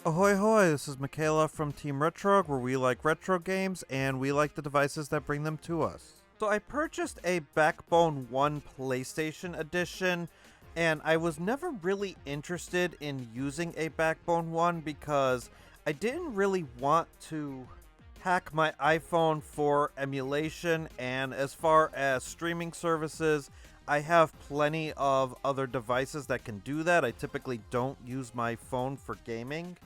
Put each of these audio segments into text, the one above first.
Ahoy hoy, this is Michaela from Team Retro, where we like retro games and we like the devices that bring them to us. So I purchased a Backbone 1 PlayStation Edition, and I was never really interested in using a Backbone 1 because I didn't really want to hack my iPhone for emulation, and as far as streaming services, I have plenty of other devices that can do that. I typically don't use my phone for gaming.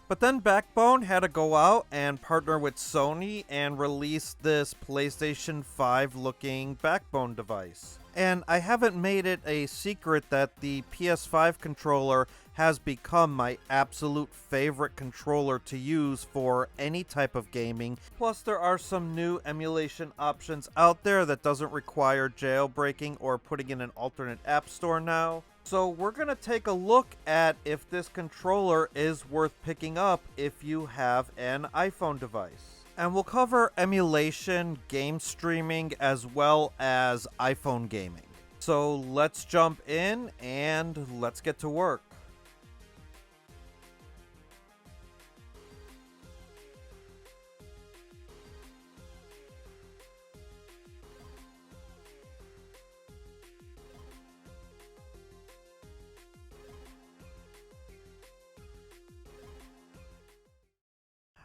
But then Backbone had to go out and partner with Sony and release this PlayStation 5 looking Backbone device. And I haven't made it a secret that the PS5 controller has become my absolute favorite controller to use for any type of gaming. Plus, there are some new emulation options out there that doesn't require jailbreaking or putting in an alternate app store now. So we're going to take a look at if this controller is worth picking up if you have an iPhone device. And we'll cover emulation, game streaming, as well as iPhone gaming. So let's jump in and let's get to work.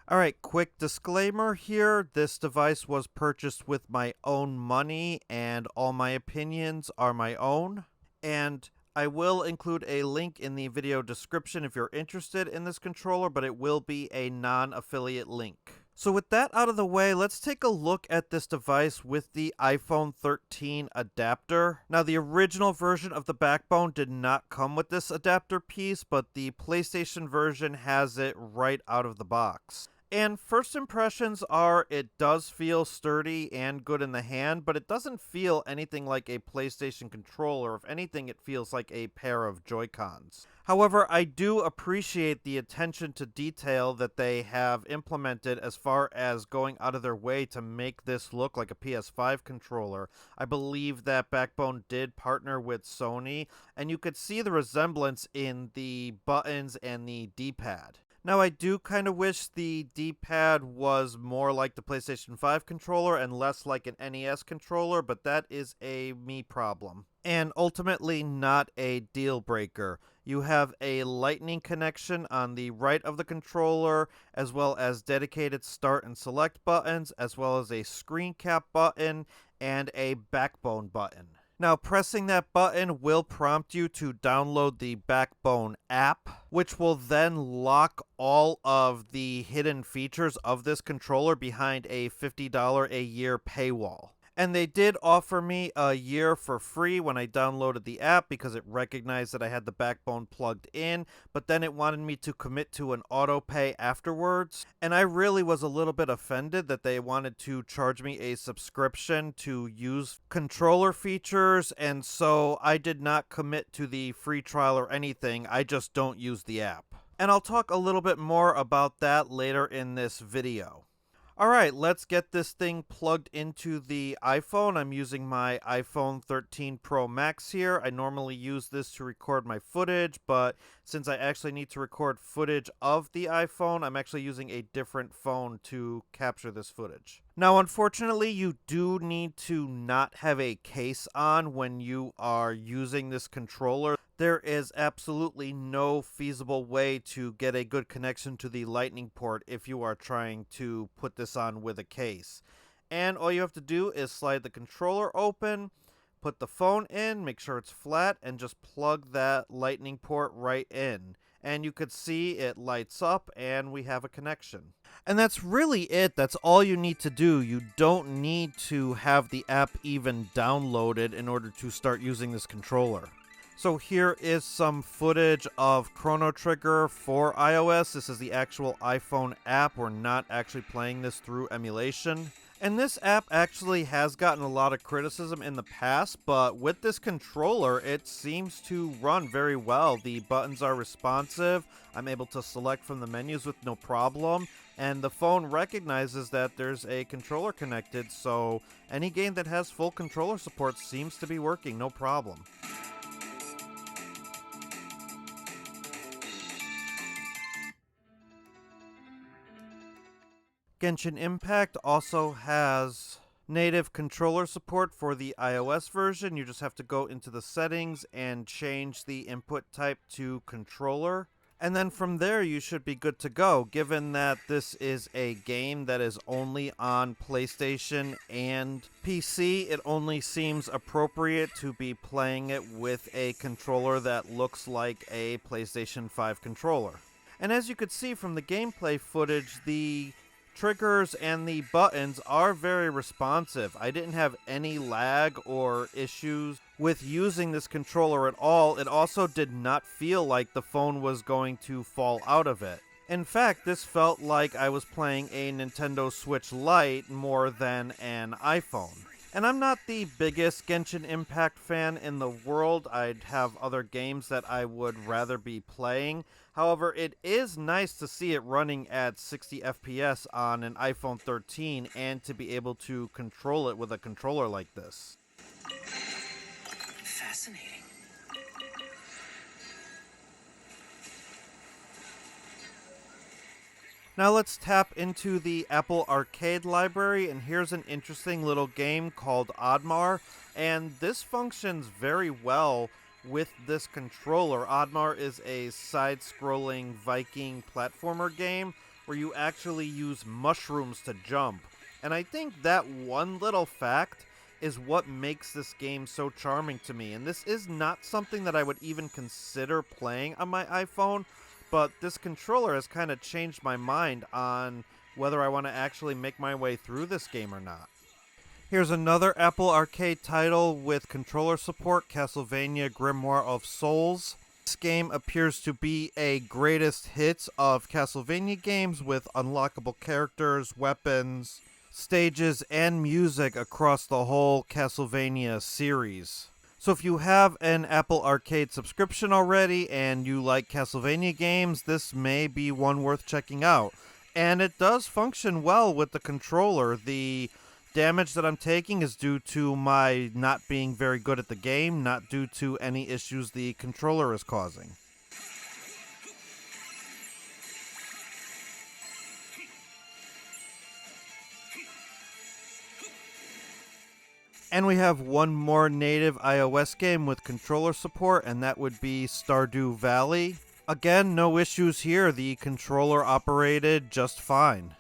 Alright, quick disclaimer here. This device was purchased with my own money, and all my opinions are my own. And I will include a link in the video description if you're interested in this controller, but it will be a non-affiliate link. So with that out of the way, let's take a look at this device with the iPhone 13 adapter. Now, the original version of the Backbone did not come with this adapter piece, but the PlayStation version has it right out of the box. And first impressions are it does feel sturdy and good in the hand, but it doesn't feel anything like a PlayStation controller. If anything, it feels like a pair of Joy-Cons. However, I do appreciate the attention to detail that they have implemented as far as going out of their way to make this look like a PS5 controller. I believe that Backbone did partner with Sony, and you could see the resemblance in the buttons and the D-pad. Now, I do kind of wish the D-pad was more like the PlayStation 5 controller and less like an NES controller, but that is a me problem. And ultimately not a deal breaker. You have a lightning connection on the right of the controller, as well as dedicated start and select buttons, as well as a screen cap button and a Backbone button. Now, pressing that button will prompt you to download the Backbone app, which will then lock all of the hidden features of this controller behind a $50 a year paywall. And they did offer me a year for free when I downloaded the app because it recognized that I had the Backbone plugged in, but then it wanted me to commit to an auto pay afterwards. And I really was a little bit offended that they wanted to charge me a subscription to use controller features, and so I did not commit to the free trial or anything. I just don't use the app. And I'll talk a little bit more about that later in this video. Alright, let's get this thing plugged into the iPhone. I'm using my iPhone 13 Pro Max here. I normally use this to record my footage, but since I actually need to record footage of the iPhone, I'm actually using a different phone to capture this footage. Now, unfortunately, you do need to not have a case on when you are using this controller. There is absolutely no feasible way to get a good connection to the lightning port if you are trying to put this on with a case. And all you have to do is slide the controller open, put the phone in, make sure it's flat, and just plug that lightning port right in. And you could see it lights up and we have a connection. And that's really it. That's all you need to do. You don't need to have the app even downloaded in order to start using this controller. So here is some footage of Chrono Trigger for iOS. This is the actual iPhone app. We're not actually playing this through emulation. And this app actually has gotten a lot of criticism in the past, but with this controller, it seems to run very well. The buttons are responsive. I'm able to select from the menus with no problem. And the phone recognizes that there's a controller connected, so any game that has full controller support seems to be working, no problem. Genshin Impact also has native controller support for the iOS version. You just have to go into the settings and change the input type to controller. And then from there, you should be good to go, given that this is a game that is only on PlayStation and PC. It only seems appropriate to be playing it with a controller that looks like a PlayStation 5 controller. And as you could see from the gameplay footage, the triggers and the buttons are very responsive. I didn't have any lag or issues with using this controller at all. It also did not feel like the phone was going to fall out of it. In fact, this felt like I was playing a Nintendo Switch Lite more than an iPhone. And I'm not the biggest Genshin Impact fan in the world. I'd have other games that I would rather be playing. However, it is nice to see it running at 60 FPS on an iPhone 13 and to be able to control it with a controller like this. Fascinating. Now let's tap into the Apple Arcade library, and here's an interesting little game called Oddmar, and this functions very well with this controller. Oddmar is a side-scrolling Viking platformer game where you actually use mushrooms to jump, and I think that one little fact is what makes this game so charming to me, and this is not something that I would even consider playing on my iPhone, but this controller has kind of changed my mind on whether I want to actually make my way through this game or not. Here's another Apple Arcade title with controller support, Castlevania Grimoire of Souls. This game appears to be a greatest hits of Castlevania games with unlockable characters, weapons, stages, and music across the whole Castlevania series. So if you have an Apple Arcade subscription already and you like Castlevania games, this may be one worth checking out. And it does function well with the controller. The damage that I'm taking is due to my not being very good at the game, not due to any issues the controller is causing. And we have one more native iOS game with controller support, and that would be Stardew Valley. Again, no issues here. The controller operated just fine.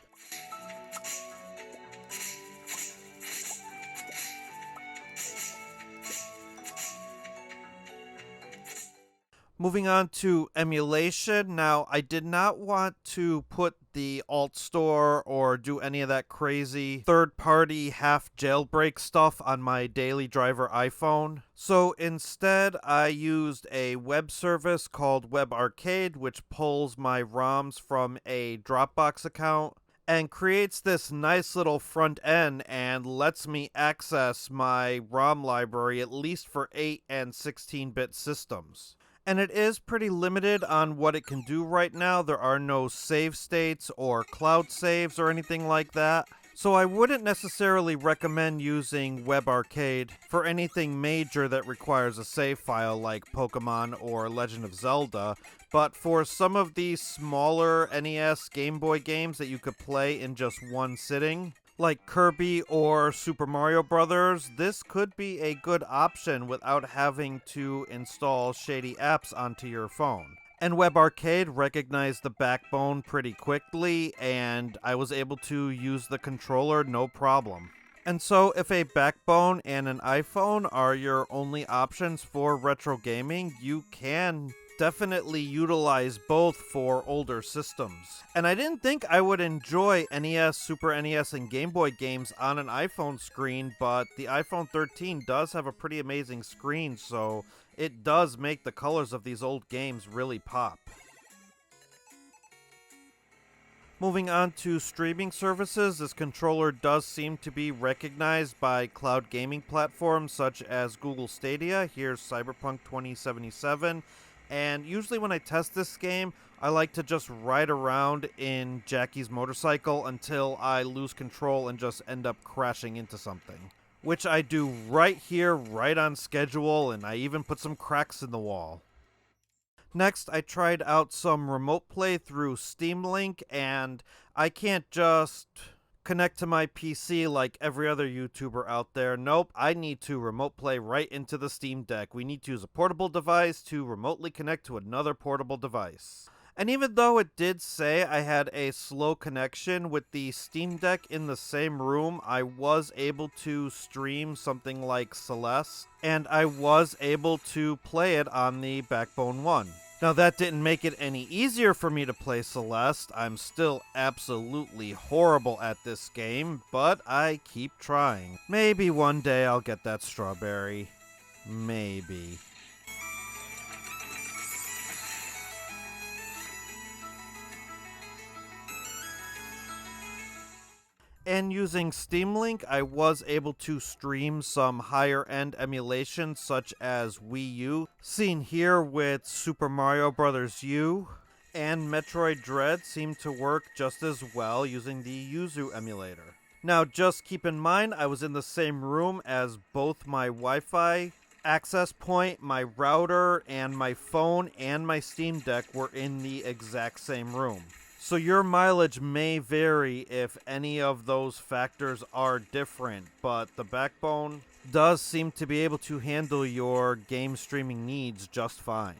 Moving on to Emulation. Now, I did not want to put the alt store or do any of that crazy third-party half jailbreak stuff on my daily driver iPhone. So instead, I used a web service called WebRcade, which pulls my ROMs from a Dropbox account and creates this nice little front end and lets me access my ROM library at least for 8 and 16-bit systems. And it is pretty limited on what it can do right now. There are no save states or cloud saves or anything like that. So I wouldn't necessarily recommend using WebRcade for anything major that requires a save file like Pokemon or Legend of Zelda. But for some of these smaller NES Game Boy games that you could play in just one sitting, like Kirby or Super Mario Brothers, this could be a good option without having to install shady apps onto your phone. And WebRcade recognized the Backbone pretty quickly, and I was able to use the controller no problem. And so if a Backbone and an iPhone are your only options for retro gaming, you can definitely utilize both for older systems. And I didn't think I would enjoy NES, Super NES, and Game Boy games on an iPhone screen, but the iPhone 13 does have a pretty amazing screen, so it does make the colors of these old games really pop. Moving on to streaming services, this controller does seem to be recognized by cloud gaming platforms such as Google Stadia. Here's Cyberpunk 2077. And usually when I test this game, I like to just ride around in Jackie's motorcycle until I lose control and just end up crashing into something. Which I do right here, right on schedule, and I even put some cracks in the wall. Next, I tried out some remote play through Steam Link, and I can't just connect to my PC like every other YouTuber out there. Nope, I need to remote play right into the Steam Deck. We need to use a portable device to remotely connect to another portable device. And even though it did say I had a slow connection with the Steam Deck in the same room, I was able to stream something like Celeste, and I was able to play it on the Backbone 1. Now that didn't make it any easier for me to play Celeste. I'm still absolutely horrible at this game, but I keep trying. Maybe one day I'll get that strawberry. Maybe. And using Steam Link, I was able to stream some higher-end emulations such as Wii U, seen here with Super Mario Bros. U, and Metroid Dread seemed to work just as well using the Yuzu emulator. Now just keep in mind, I was in the same room as both my Wi-Fi access point, my router, and my phone and my Steam Deck were in the exact same room. So your mileage may vary if any of those factors are different, but the Backbone does seem to be able to handle your game streaming needs just fine.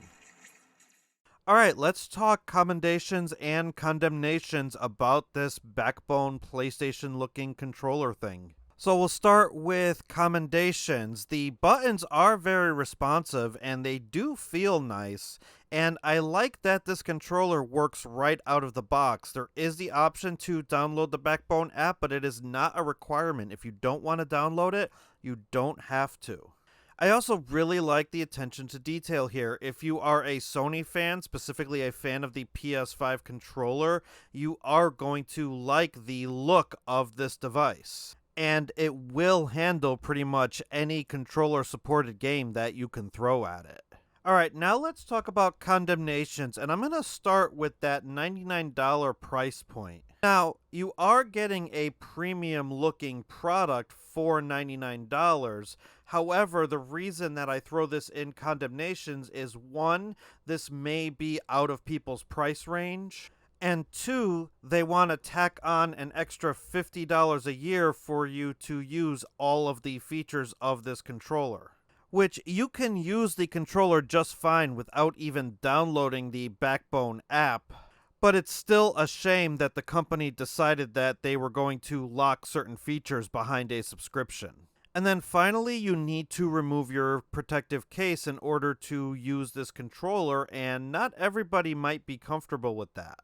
Alright, let's talk commendations and condemnations about this Backbone PlayStation looking controller thing. So we'll start with commendations. The buttons are very responsive and they do feel nice. And I like that this controller works right out of the box. There is the option to download the Backbone app, but it is not a requirement. If you don't want to download it, you don't have to. I also really like the attention to detail here. If you are a Sony fan, specifically a fan of the PS5 controller, you are going to like the look of this device. And it will handle pretty much any controller-supported game that you can throw at it. Alright, now let's talk about Condemnations, and I'm going to start with that $99 price point. Now, you are getting a premium-looking product for $99. However, the reason that I throw this in Condemnations is, one, this may be out of people's price range, and two, they want to tack on an extra $50 a year for you to use all of the features of this controller. Which you can use the controller just fine without even downloading the Backbone app, but it's still a shame that the company decided that they were going to lock certain features behind a subscription. And then finally, you need to remove your protective case in order to use this controller, and not everybody might be comfortable with that.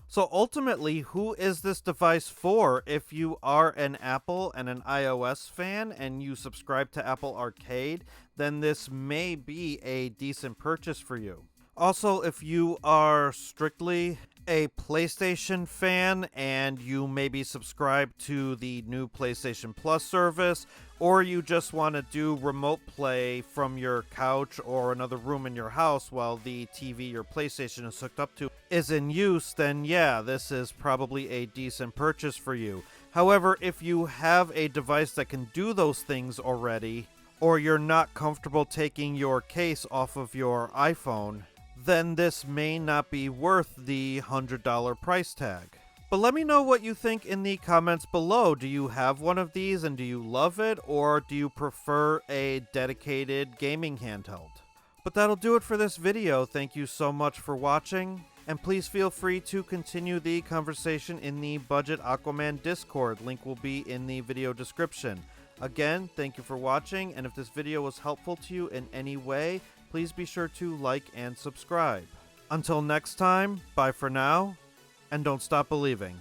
So ultimately, who is this device for? If you are an Apple and an iOS fan and you subscribe to Apple Arcade, then this may be a decent purchase for you. Also, if you are strictly a PlayStation fan and you maybe subscribe to the new PlayStation Plus service, or you just want to do remote play from your couch or another room in your house while the TV your PlayStation is hooked up to is in use, then yeah, this is probably a decent purchase for you. However, if you have a device that can do those things already, or you're not comfortable taking your case off of your iPhone, then this may not be worth the $100 price tag. But let me know what you think in the comments below. Do you have one of these and do you love it, or do you prefer a dedicated gaming handheld? But that'll do it for this video. Thank you so much for watching, and please feel free to continue the conversation in the Budget Aquaman Discord. Link will be in the video description. Again, thank you for watching, and if this video was helpful to you in any way, please be sure to like and subscribe. Until next time, bye for now, and don't stop believing.